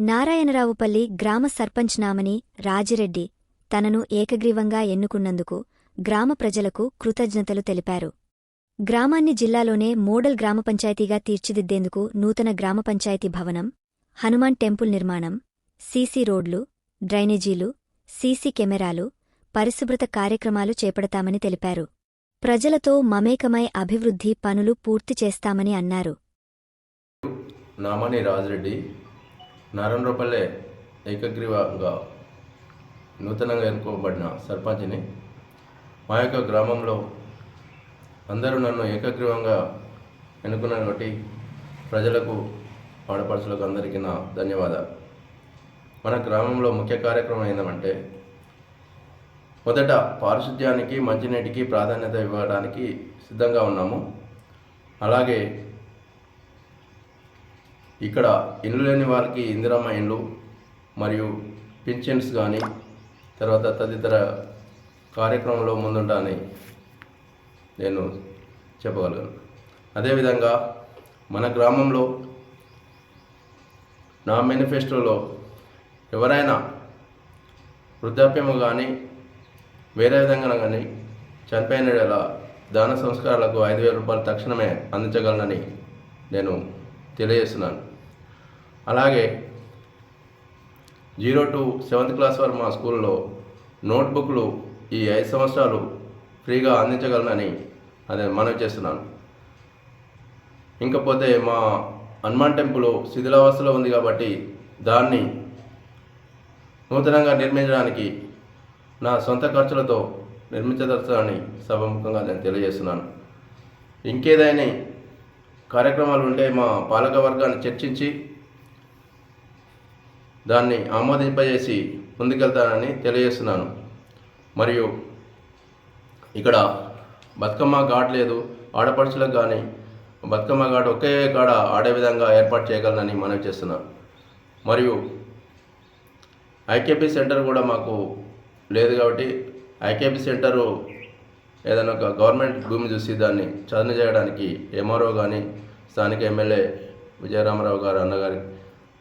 నారాయణరావుపల్లి గ్రామ సర్పంచ్ నామని రాజిరెడ్డి తనను ఏకగ్రీవంగా ఎన్నుకున్నందుకు గ్రామ ప్రజలకు కృతజ్ఞతలు తెలిపారు. గ్రామాన్ని జిల్లాలోనే మోడల్ గ్రామ పంచాయతీగా తీర్చిదిద్దేందుకు నూతన గ్రామ పంచాయతీ భవనం, హనుమాన్ టెంపుల్ నిర్మాణం, సీసీ రోడ్లు, డ్రైనేజీలు, సీసీ కెమెరాలు, పరిశుభ్రత కార్యక్రమాలు చేపడతామని తెలిపారు. ప్రజలతో మమేకమై అభివృద్ధి పనులు పూర్తి చేస్తామని అన్నారు. నామని రాజిరెడ్డి నారాయణరావుపల్లె ఏకగ్రీవంగా నూతనంగా ఎన్నుకోబడిన సర్పంచ్ని. మా యొక్క గ్రామంలో అందరూ నన్ను ఏకగ్రీవంగా ఎన్నుకున్నారు కాబట్టి ప్రజలకు, ఆడపడుచులకు అందరికీ నా ధన్యవాదాలు. మన గ్రామంలో ముఖ్య కార్యక్రమం ఏంటంటే, మొదట పారిశుద్ధ్యానికి, మంచినీటికి ప్రాధాన్యత ఇవ్వడానికి సిద్ధంగా ఉన్నాము. అలాగే ఇక్కడ ఇండ్లు లేని వారికి ఇందిరమ్మ ఇండ్లు మరియు పింఛన్స్ కానీ తర్వాత తదితర కార్యక్రమంలో ముందుంటానని నేను చెప్పగలను. అదేవిధంగా మన గ్రామంలో నా మేనిఫెస్టోలో ఎవరైనా వృద్ధాప్యము కానీ వేరే విధంగా కానీ చనిపోయిన దాన సంస్కారాలకు 5,000 రూపాయలు తక్షణమే అందించగలనని నేను తెలియజేస్తున్నాను. అలాగే 0 to 7th క్లాస్ వరకు మా స్కూల్లో నోట్బుక్లు ఈ 5 సంవత్సరాలు ఫ్రీగా అందించగలనని మనవి చేస్తున్నాను. ఇంకపోతే మా హనుమాన్ టెంపుల్ శిథిలావస్థలో ఉంది కాబట్టి దాన్ని నూతనంగా నిర్మించడానికి నా సొంత ఖర్చులతో నిర్మించదలుచునని సభాముఖంగా నేను తెలియజేస్తున్నాను. ఇంకేదైనా కార్యక్రమాలు ఉంటే మా పాలక వర్గాన్ని చర్చించి దాన్ని ఆమోదింపజేసి ముందుకెళ్తానని తెలియజేస్తున్నాను. మరియు ఇక్కడ బతుకమ్మ ఘాట్ లేదు, ఆడపడుచులకు కానీ బతుకమ్మ ఘాట్ ఒకే కాడ ఆడే విధంగా ఏర్పాటు చేయగలనని మనవి చేస్తున్నాను. మరియు ఐకేపీ సెంటర్ కూడా మాకు లేదు కాబట్టి ఐకేపీ సెంటరు ఏదైనా ఒక గవర్నమెంట్ భూమి చూసి దాన్ని చదును చేయడానికి ఎంఆర్ఓ కానీ స్థానిక ఎమ్మెల్యే విజయరామరావు గారు అన్నగారి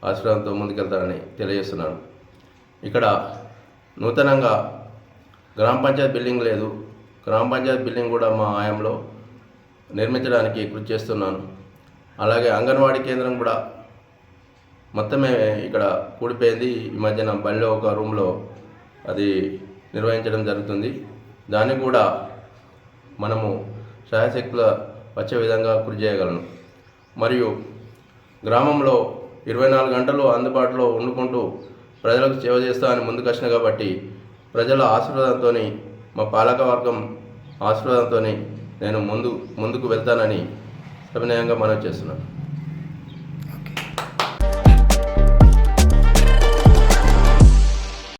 ఆశీర్వాదంతో ముందుకెళ్తానని తెలియజేస్తున్నాను. ఇక్కడ నూతనంగా గ్రామ పంచాయతీ బిల్డింగ్ లేదు, గ్రామ పంచాయతీ బిల్డింగ్ కూడా మా ఆయంలో నిర్మించడానికి కృషి చేస్తున్నాను. అలాగే అంగన్వాడీ కేంద్రం కూడా మొత్తమే ఇక్కడ కూడిపోయింది. ఈ మధ్యన బళ్ళో ఒక రూమ్లో అది నిర్వహించడం జరుగుతుంది. దాన్ని కూడా మనము శాయశక్తుల వచ్చే విధంగా కృషి చేయగలను. మరియు గ్రామంలో 24 గంటలు అందుబాటులో వండుకుంటూ ప్రజలకు సేవ చేస్తా అని ముందుకు వచ్చిన కాబట్టి ప్రజల ఆశీర్వాదంతో, మా పాలక వర్గం ఆశీర్వాదంతో నేను ముందుకు వెళ్తానని సవినయంగా మనవి చేస్తున్నాను.